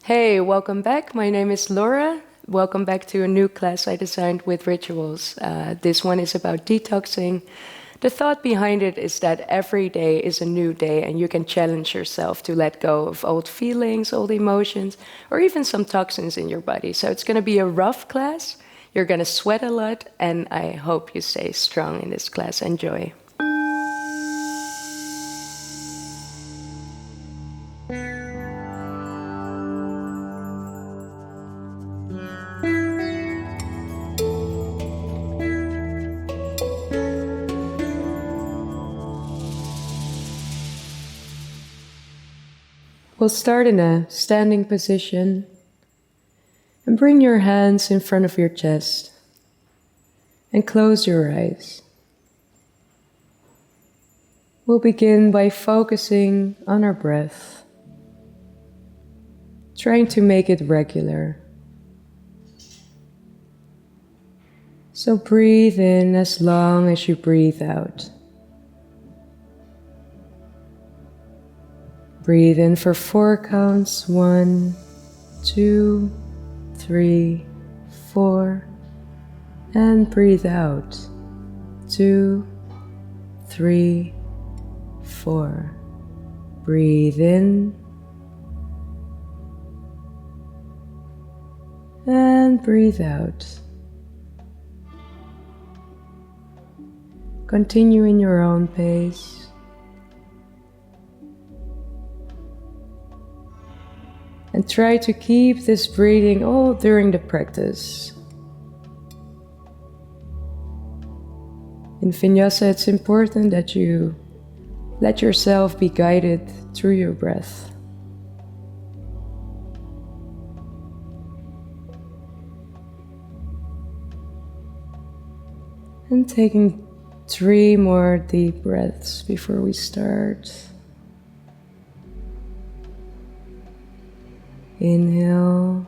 Hey, welcome back. My name is Laura. Welcome back to a new class I designed with rituals. This one is about detoxing. The thought behind it is that every day is a new day and you can challenge yourself to let go of old feelings, old emotions, or even some toxins in your body. So it's going to be a rough class. You're going to sweat a lot, and I hope you stay strong in this class. Enjoy. We'll start in a standing position and bring your hands in front of your chest and close your eyes. We'll begin by focusing on our breath, trying to make it regular. So breathe in as long as you breathe out. Breathe in for 4 counts, 1, 2, 3, 4, and breathe out, 2, 3, 4. Breathe in, and breathe out. Continue in your own pace. And try to keep this breathing all during the practice. In Vinyasa, it's important that you let yourself be guided through your breath. And taking 3 more deep breaths before we start. Inhale,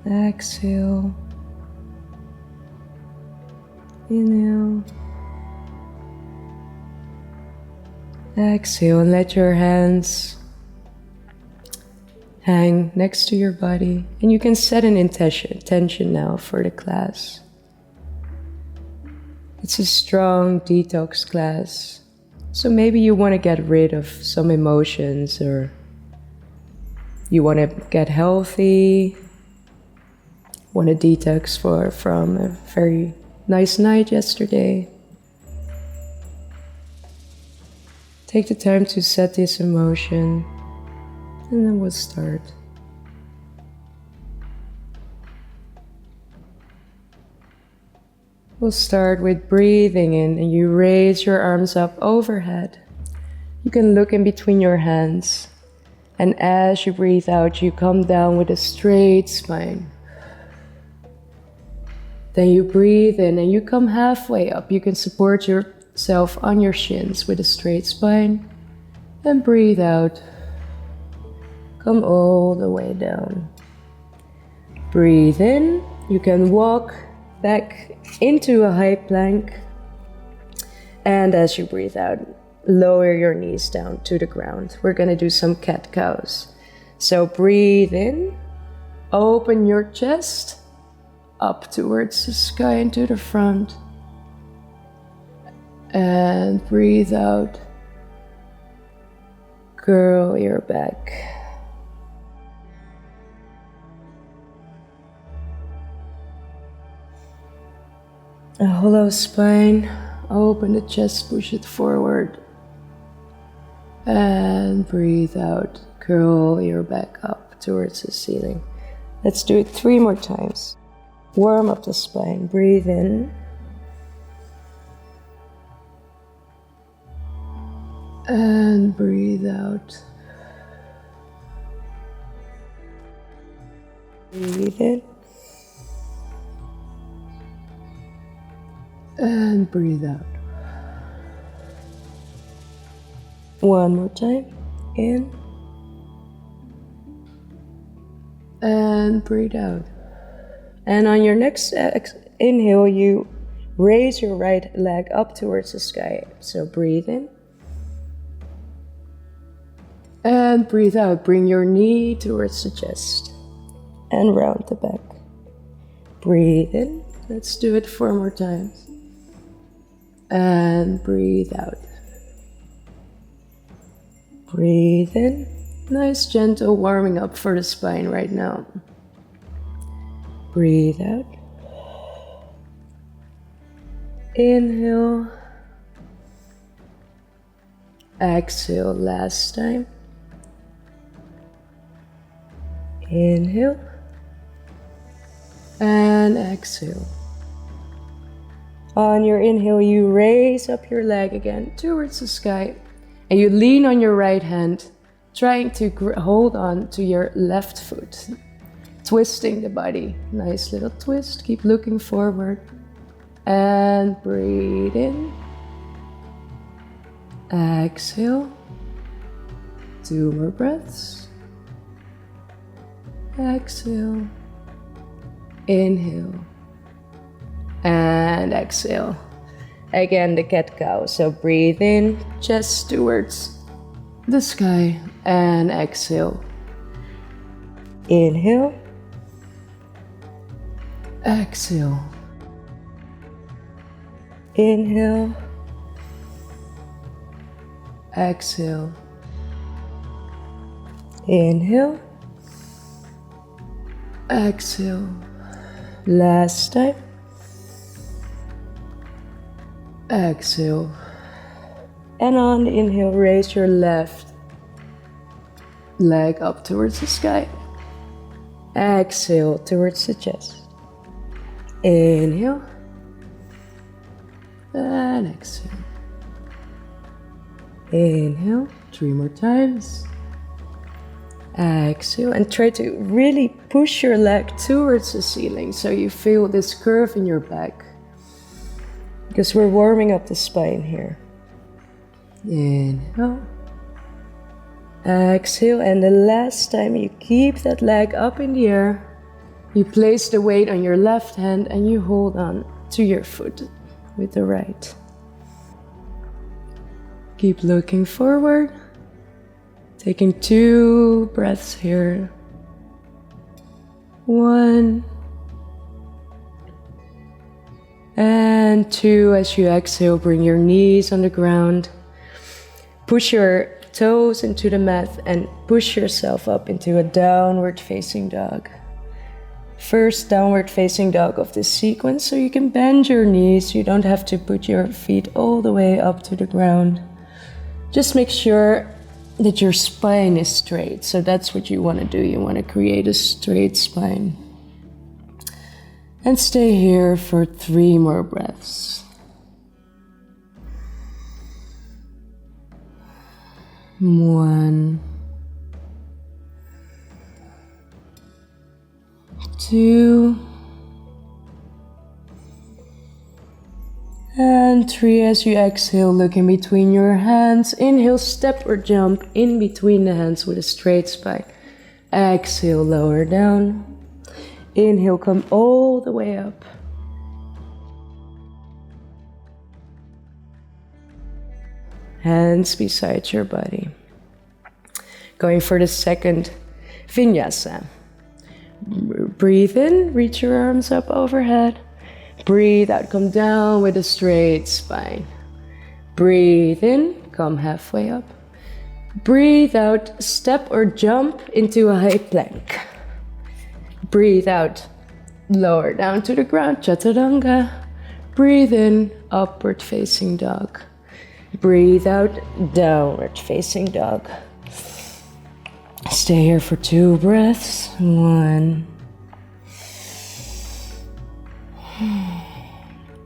exhale, inhale, exhale, and let your hands hang next to your body. And you can set an intention now for the class. It's a strong detox class. So maybe you want to get rid of some emotions, or you want to get healthy, want to detox from a very nice night yesterday. Take the time to set this emotion, and then we'll start. We'll start with breathing in, and you raise your arms up overhead. You can look in between your hands, and as you breathe out, you come down with a straight spine. Then you breathe in and you come halfway up. You can support yourself on your shins with a straight spine, and breathe out. Come all the way down. Breathe in. You can walk back into a high plank, and as you breathe out, lower your knees down to the ground. We're going to do some cat-cows. So breathe in, open your chest up towards the sky and to the front, and breathe out, curl your back. A hollow spine, open the chest, push it forward, and breathe out, curl your back up towards the ceiling. Let's do it 3 more times. Warm up the spine, breathe in, and breathe out. Breathe in, and breathe out. 1 more time. In, and breathe out. And on your next inhale, you raise your right leg up towards the sky. So breathe in, And breathe out. Bring your knee towards the chest and round the back. Breathe in. Let's do it 4 more times. And breathe out. Breathe in. Nice gentle warming up for the spine right now. Breathe out. Inhale. Exhale last time. Inhale. And exhale. On your inhale, you raise up your leg again towards the sky. And you lean on your right hand, trying to hold on to your left foot. Twisting the body. Nice little twist. Keep looking forward. And breathe in. Exhale. 2 more breaths. Exhale. Inhale. And exhale. Again, the cat-cow. So breathe in, chest towards the sky. And exhale. Inhale. Exhale. Inhale. Exhale. Inhale. Exhale. Last time. Exhale. And on the inhale, raise your left leg up towards the sky. Exhale towards the chest. Inhale. And exhale. Inhale. 3 more times. Exhale. And try to really push your leg towards the ceiling so you feel this curve in your back. Because we're warming up the spine here. Inhale. Exhale. And the last time you keep that leg up in the air, you place the weight on your left hand and you hold on to your foot with the right. Keep looking forward. Taking 2 breaths here. 1. And 2, as you exhale, bring your knees on the ground. Push your toes into the mat and push yourself up into a downward facing dog. First downward facing dog of this sequence, so you can bend your knees. You don't have to put your feet all the way up to the ground. Just make sure that your spine is straight. So that's what you want to do. You want to create a straight spine. And stay here for 3 more breaths. 1, 2, and 3. As you exhale, look in between your hands. Inhale, step or jump in between the hands with a straight spine. Exhale, lower down. Inhale, come all the way up. Hands beside your body. Going for the second Vinyasa. Breathe in, reach your arms up overhead. Breathe out, come down with a straight spine. Breathe in, come halfway up. Breathe out, step or jump into a high plank. Breathe out, lower down to the ground, Chaturanga. Breathe in, upward facing dog. Breathe out, downward facing dog. Stay here for 2 breaths. 1,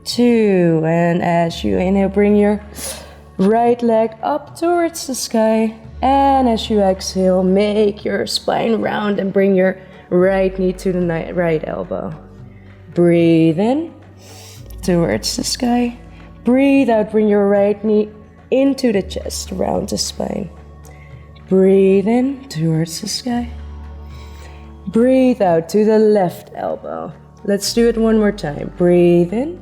2, and as you inhale, bring your right leg up towards the sky. And as you exhale, make your spine round and bring your right knee to the right elbow. Breathe in towards the sky. Breathe out, bring your right knee into the chest, round the spine. Breathe in towards the sky. Breathe out to the left elbow. Let's do it 1 more time. Breathe in.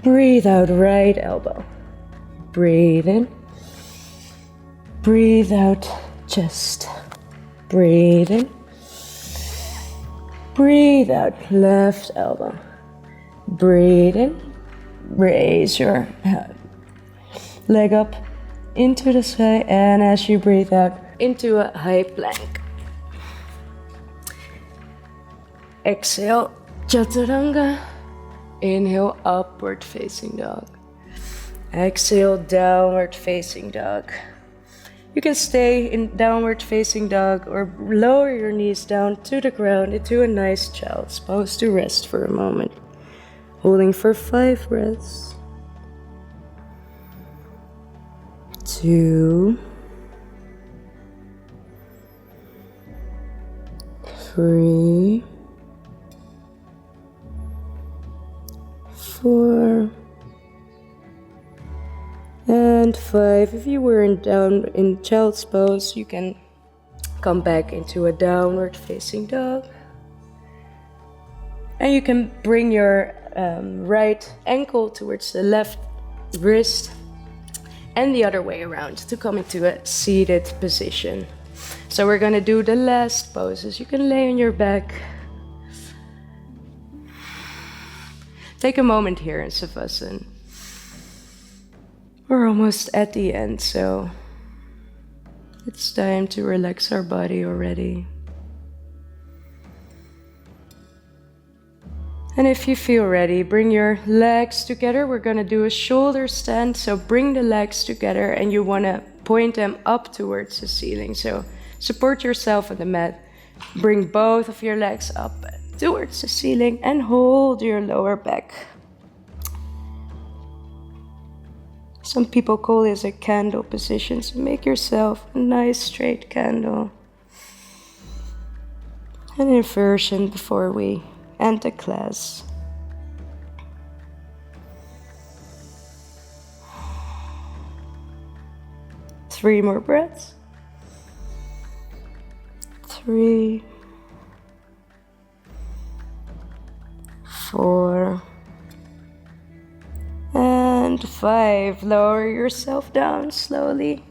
Breathe out, right elbow. Breathe in. Breathe out, chest. Breathe in. Breathe out, left elbow. Breathe in. Raise your leg up into the sky, and as you breathe out, into a high plank. Exhale, chaturanga. Inhale, upward facing dog. Exhale, downward facing dog. You can stay in downward facing dog or lower your knees down to the ground into a nice child's pose to rest for a moment. Holding for 5 breaths. 2, 3, 4, and 5. If you were in child's pose, you can come back into a downward facing dog. And you can bring your right ankle towards the left wrist and the other way around to come into a seated position. So we're gonna do the last poses. You can lay on your back. Take a moment here in Savasana. We're almost at the end, so it's time to relax our body already. And if you feel ready, bring your legs together. We're gonna do a shoulder stand. So bring the legs together and you wanna point them up towards the ceiling. So support yourself on the mat. Bring both of your legs up towards the ceiling and hold your lower back. Some people call this a candle position, so make yourself a nice straight candle. An inversion before we end the class. Three more breaths. 3, 4, and 5. Lower yourself down slowly,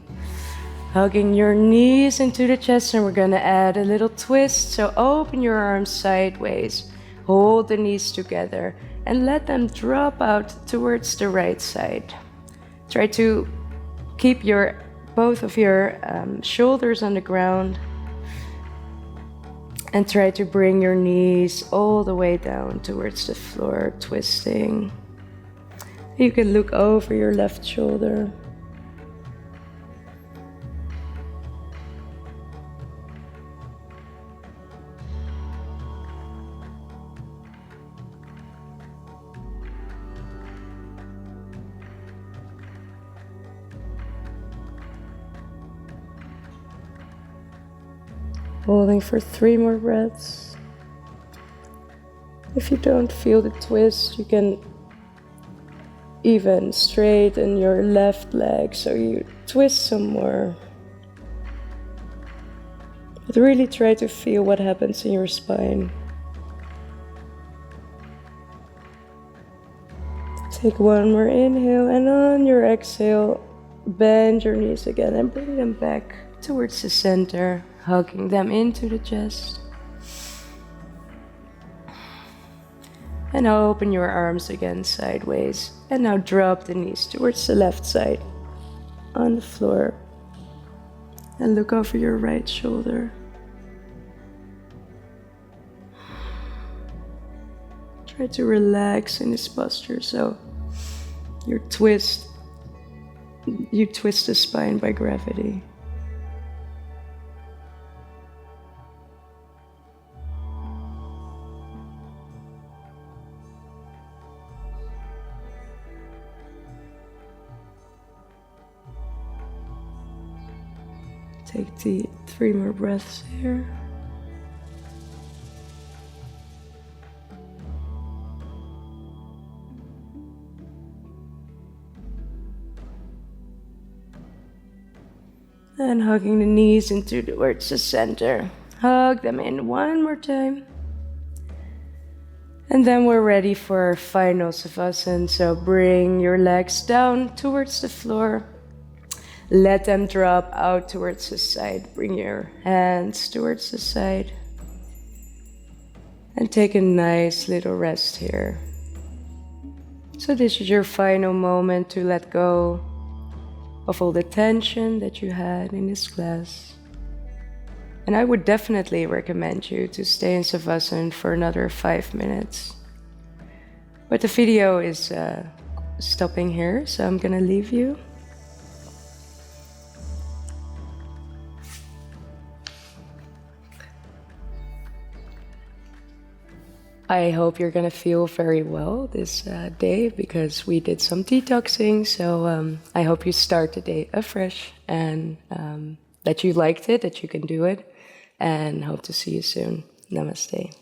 hugging your knees into the chest, and we're gonna add a little twist. So open your arms sideways, hold the knees together, and let them drop out towards the right side. Try to keep both of your shoulders on the ground, and try to bring your knees all the way down towards the floor, twisting. You can look over your left shoulder. Holding for 3 more breaths. If you don't feel the twist, you can even straighten your left leg so you twist some more. But really try to feel what happens in your spine. Take one more inhale, and on your exhale, bend your knees again and bring them back towards the center, hugging them into the chest. And now open your arms again sideways. And now drop the knees towards the left side on the floor. And look over your right shoulder. Try to relax in this posture so you twist the spine by gravity. Take the 3 more breaths here. And hugging the knees into towards the center. Hug them in one more time. And then we're ready for our final Savasana. So bring your legs down towards the floor. Let them drop out towards the side. Bring your hands towards the side. And take a nice little rest here. So this is your final moment to let go of all the tension that you had in this class. And I would definitely recommend you to stay in Savasana for another 5 minutes. But the video is stopping here, so I'm gonna leave you. I hope you're gonna feel very well this day because we did some detoxing. So I hope you start the day afresh and that you liked it, that you can do it, and hope to see you soon. Namaste.